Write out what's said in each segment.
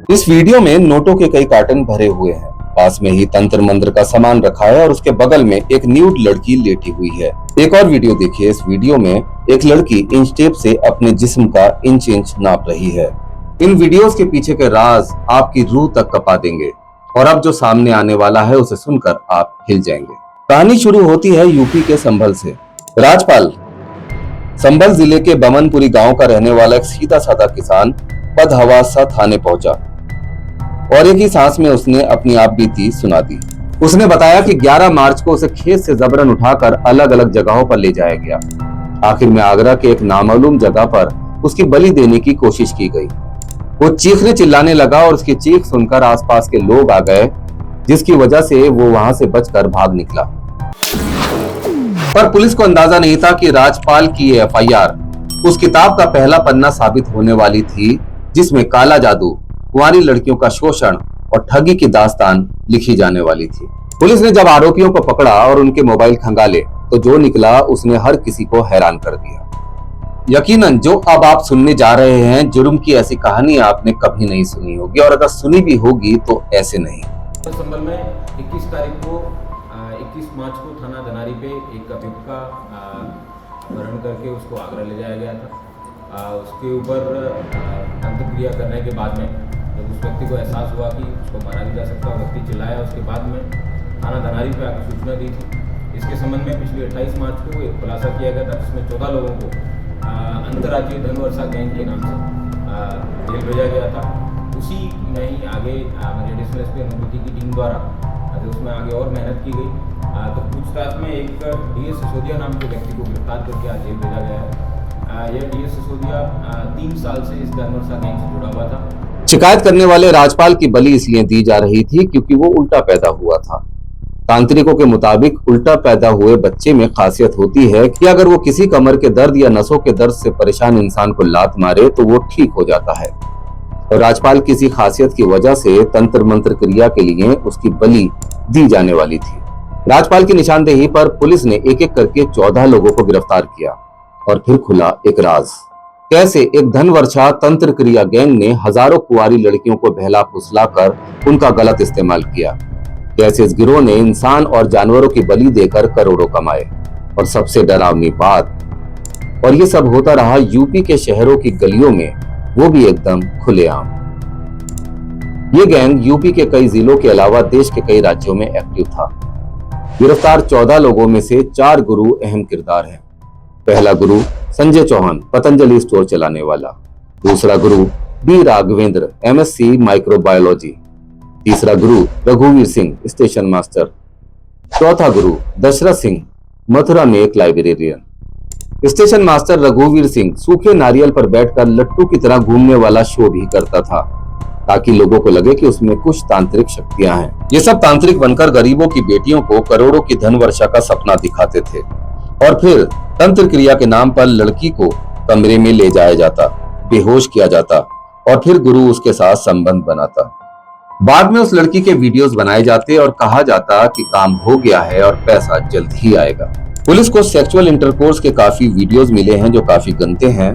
इस वीडियो में नोटों के कई कार्टन भरे हुए हैं। पास में ही तंत्र मंत्र का सामान रखा है और उसके बगल में एक न्यूड लड़की लेटी हुई है। एक और वीडियो देखिए। इस वीडियो में एक लड़की इंच टेप से अपने जिस्म का इंच इंच नाप रही है। इन वीडियोस के पीछे के राज आपकी रूह तक कपा देंगे और अब जो सामने आने वाला है उसे सुनकर आप हिल जाएंगे। कहानी शुरू होती है यूपी के संभल से। राजपाल संभल जिले के बमनपुरी गांव का रहने वाला एक सीधा साधा किसान बदहवास सा थाने पहुंचा और एक ही सांस में उसने अपनी आप बीती सुना दी। उसने बताया कि 11 मार्च को उसे खेत से जबरन उठाकर अलग अलग जगहों पर ले जाया गया। आखिर में आगरा के एक नामालूम जगह पर उसकी बलि देने की कोशिश की गई। वो चीखने चिल्लाने लगा और उसकी चीख सुनकर आसपास के लोग आ गए, जिसकी वजह से वो वहां से बचकर भाग निकला। पर पुलिस को अंदाजा नहीं था कि राजपाल की ये एफआईआर उस किताब का पहला पन्ना साबित होने वाली थी, जिसमें काला जादू, कुंवारी लड़कियों का शोषण और ठगी की दास्तान लिखी जाने वाली थी। पुलिस ने जब आरोपियों को पकड़ा और उनके मोबाइल खंगाले तो जो निकला उसने हर किसी को हैरान कर दिया। यकीनन जो अब आप सुनने जा रहे हैं, जुर्म की ऐसी कहानी आपने कभी नहीं सुनी होगी और अगर सुनी भी होगी तो ऐसे नहीं। संभल में 21 तारीख को 21 मार्च को थाना धनारी पे एक अभियुक्त का अपहरण करके उसको आगरा ले जाया गया था। उसके ऊपर अंतक्रिया करने के बाद में जब उस व्यक्ति को एहसास हुआ कि उसको मारा नहीं जा सकता, व्यक्ति चिल्लाया, उसके बाद में थाना धनारी पे आकर सूचना दी थी। इसके संबंध में पिछले 28 मार्च को एक खुलासा किया गया था, जिसमें 14 लोगों को अंतर्राज्यीय धन वर्षा गैंग के नाम से जेल भेजा गया था। उसी में ही आगे एडिशनल एसपी अनुभूति की टीम द्वारा उसमें आगे और मेहनत की गई। तो पूछताछ में एक डीएस सिसोदिया नाम के व्यक्ति को गिरफ्तार करके आज जेल भेजा गया है। यह डीएस सिसोदिया 3 साल से इस धन वर्षा गैंग से जुड़ा हुआ था। शिकायत करने वाले राजपाल की बलि इसलिए दी जा रही थी क्योंकि वो उल्टा पैदा हुआ था। तांत्रिकों के मुताबिक उल्टा पैदा हुए बच्चे में खासियत होती है कि अगर वो किसी कमर के दर्द या नसों के दर्द से परेशान इंसान को लात मारे तो वो ठीक हो जाता है। और राजपाल की इसी खासियत की वजह से तंत्र मंत्र क्रिया के लिए उसकी बलि दी जाने वाली थी। राजपाल की निशानदेही पर पुलिस ने एक एक करके 14 लोगों को गिरफ्तार किया और फिर खुला एक राज। कैसे एक धनवर्षा तंत्र क्रिया गैंग ने हजारों कुंवारी लड़कियों को बहला फुसलाकर उनका गलत इस्तेमाल किया। कैसे इस गिरोह ने इंसान और जानवरों की बलि देकर करोड़ों कमाए। और सबसे डरावनी बात, और ये सब होता रहा यूपी के शहरों की गलियों में, वो भी एकदम खुलेआम। ये गैंग यूपी के कई जिलों के अलावा देश के कई राज्यों में एक्टिव था। गिरफ्तार 14 लोगों में से 4 गुरु अहम किरदार हैं। पहला गुरु संजय चौहान, पतंजलि स्टोर चलाने वाला। दूसरा गुरु डी राघवेंद्र, एमएससी माइक्रोबायोलॉजी। तीसरा गुरु रघुवीर सिंह, स्टेशन मास्टर। चौथा गुरु दशरथ सिंह, मथुरा में एक लाइब्रेरियन। स्टेशन मास्टर रघुवीर सिंह सूखे नारियल पर बैठकर लट्टू की तरह घूमने वाला शो भी करता था, ताकि लोगों को लगे कि उसमें कुछ तांत्रिक शक्तियां हैं। ये सब तांत्रिक बनकर गरीबों की बेटियों को करोड़ों की धन वर्षा का सपना दिखाते थे और फिर तंत्र क्रिया के नाम पर लड़की को कमरे में ले जाया जाता, बेहोश किया जाता और फिर गुरु उसके साथ संबंध बनाता। बाद में उस लड़की के वीडियोस बनाए जाते और कहा जाता कि काम हो गया है और पैसा जल्द ही आएगा। पुलिस को सेक्सुअल इंटरकोर्स के काफी वीडियोस मिले हैं जो काफी गंदे हैं,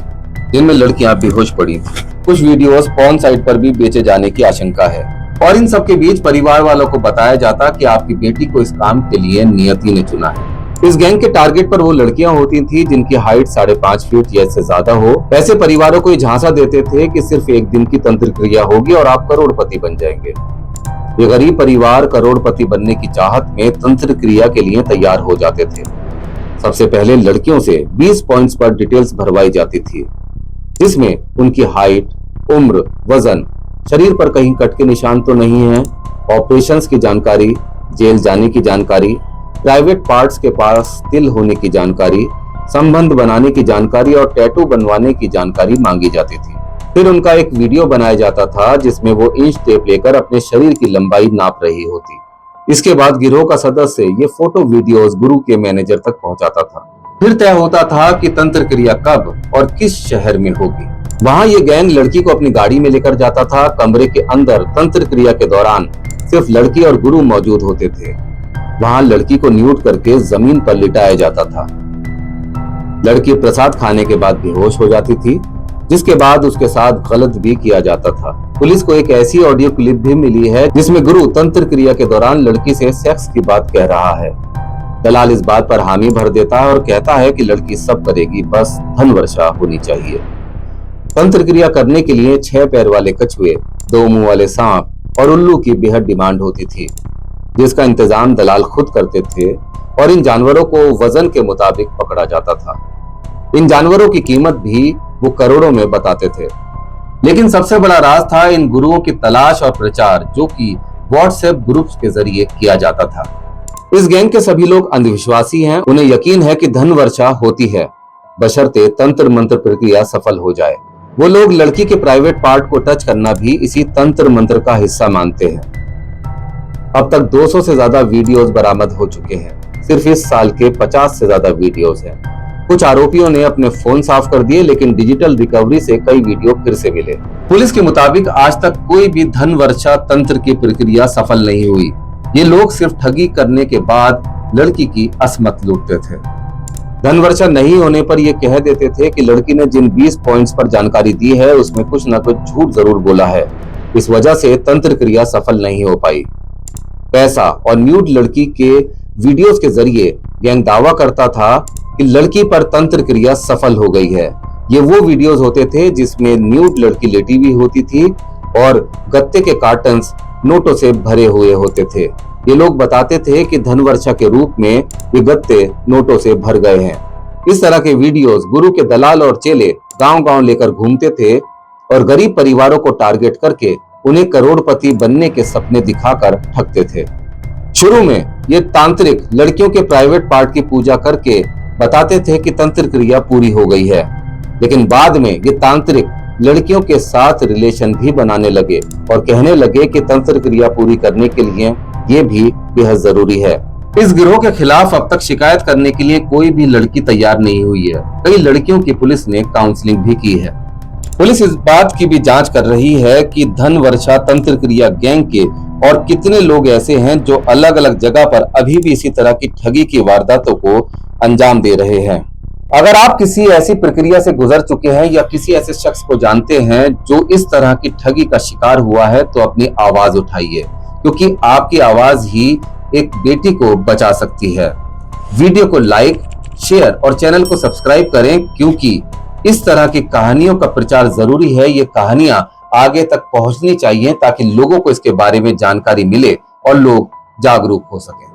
जिनमें लड़कियां बेहोश पड़ी थी। कुछ वीडियोस पॉर्न साइट पर भी बेचे जाने की आशंका है और इन सब के बीच परिवार वालों को बताया जाता कि आपकी बेटी को इस काम के लिए नियति ने चुना है। इस गैंग के टारगेट पर वो लड़कियां होती थी जिनकी हाइट 5.5 फीट या इससे ज्यादा हो। ऐसे परिवारों को ये झांसा देते थे कि सिर्फ एक दिन की तंत्र क्रिया होगी और आप करोड़पति बन जाएंगे। ये गरीब परिवार करोड़पति बनने की चाहत में तंत्र क्रिया के लिए तैयार हो जाते थे। सबसे पहले लड़कियों से 20 पॉइंट्स पर डिटेल्स भरवाई जाती थी, जिसमें उनकी हाइट, उम्र, वजन, शरीर पर कहीं कट के निशान तो नहीं है, ऑपरेशंस की जानकारी, जेल जाने की जानकारी, प्राइवेट पार्ट्स के पास तिल होने की जानकारी, संबंध बनाने की जानकारी और टैटू बनवाने की जानकारी मांगी जाती थी। फिर उनका एक वीडियो बनाया जाता था जिसमें वो इंच टेप लेकर अपने शरीर की लंबाई नाप रही होती। इसके बाद गिरोह का सदस्य ये फोटो वीडियोस गुरु के मैनेजर तक पहुंचाता था। फिर तय होता था कि तंत्र क्रिया कब और किस शहर में होगी। वहां ये गैंग लड़की को अपनी गाड़ी में लेकर जाता था। कमरे के अंदर तंत्र क्रिया के दौरान सिर्फ लड़की और गुरु मौजूद होते थे। वहां लड़की को न्यूट करके जमीन पर लिटाया जाता था। लड़की प्रसाद खाने के बाद बेहोश हो जाती थी जिसके बाद उसके साथ गलत भी किया जाता था। पुलिस को एक ऐसी ऑडियो क्लिप भी मिली है जिसमें गुरु तंत्र क्रिया के दौरान लड़की से सेक्स की बात कह रहा है। दलाल इस बात पर हामी भर देता है और कहता है कि लड़की सब करेगी, बस धन वर्षा होनी चाहिए। तंत्र क्रिया करने के लिए 6 पैर वाले कछुए, 2 मुंह वाले सांप और उल्लू की बेहद डिमांड होती थी, जिसका इंतजाम दलाल खुद करते थे और इन जानवरों को वजन के मुताबिक पकड़ा जाता था। इन जानवरों की कीमत भी वो करोड़ों में बताते थे। लेकिन सबसे बड़ा राज था इन गुरुओं की तलाश और प्रचार, जो कि व्हाट्सएप ग्रुप्स के जरिए किया जाता था। इस गैंग के सभी लोग अंधविश्वासी हैं। उन्हें यकीन है कि धन वर्षा होती है, बशर्ते तंत्र मंत्र प्रक्रिया सफल हो जाए। वो लोग लड़की के प्राइवेट पार्ट को टच करना भी इसी तंत्र मंत्र का हिस्सा मानते हैं। अब तक 200 से ज्यादा वीडियोस बरामद हो चुके हैं। सिर्फ इस साल के 50 से ज्यादा वीडियोस हैं। कुछ आरोपियों ने अपने फोन साफ कर दिए, लेकिन डिजिटल रिकवरी से कई वीडियो फिर से मिले। पुलिस के मुताबिक आज तक कोई भी धन वर्षा तंत्र की प्रक्रिया सफल नहीं हुई। ये लोग सिर्फ ठगी करने के बाद लड़की की असमत लूटते थे। धन वर्षा नहीं होने पर ये कह देते थे कि लड़की ने जिन 20 पॉइंट्स पर जानकारी दी है उसमें कुछ न कुछ झूठ जरूर बोला है। इस वजह से तंत्र क्रिया सफल नहीं हो पाई। पैसा और न्यूड लड़की के वीडियोस के जरिए गैंग दावा करता था कि लड़की पर तंत्र क्रिया सफल हो गई है। ये वो वीडियोस होते थे जिसमें न्यूड लड़की लेटी हुई होती थी और गत्ते के कार्टन्स नोटों से भरे हुए होते थे। ये लोग बताते थे कि धन वर्षा के रूप में ये गत्ते नोटों से भर गए हैं। इस तरह के वीडियोस गुरु के दलाल और चेले गांव-गांव लेकर घूमते थे और गरीब परिवारों को टारगेट करके उन्हें करोड़पति बनने के सपने दिखाकर ठगते थे। शुरू में ये तांत्रिक लड़कियों के प्राइवेट पार्ट की पूजा करके बताते थे कि तंत्र क्रिया पूरी हो गई है, लेकिन बाद में ये तांत्रिक लड़कियों के साथ रिलेशन भी बनाने लगे और कहने लगे कि तंत्र क्रिया पूरी करने के लिए ये भी बेहद जरूरी है। इस गिरोह के खिलाफ अब तक शिकायत करने के लिए कोई भी लड़की तैयार नहीं हुई है। कई लड़कियों की पुलिस ने काउंसलिंग भी की है। पुलिस इस बात की भी जांच कर रही है कि धन वर्षा तंत्र क्रिया गैंग के और कितने लोग ऐसे हैं जो अलग अलग जगह पर अभी भी इसी तरह की ठगी की वारदातों को अंजाम दे रहे हैं। अगर आप किसी ऐसी प्रक्रिया से गुजर चुके हैं या किसी ऐसे शख्स को जानते हैं जो इस तरह की ठगी का शिकार हुआ है, तो अपनी आवाज उठाइए, क्योंकि आपकी आवाज ही एक बेटी को बचा सकती है। वीडियो को लाइक, शेयर और चैनल को सब्सक्राइब करें, क्योंकि इस तरह की कहानियों का प्रचार जरूरी है। ये कहानियां आगे तक पहुंचनी चाहिए ताकि लोगों को इसके बारे में जानकारी मिले और लोग जागरूक हो सकें।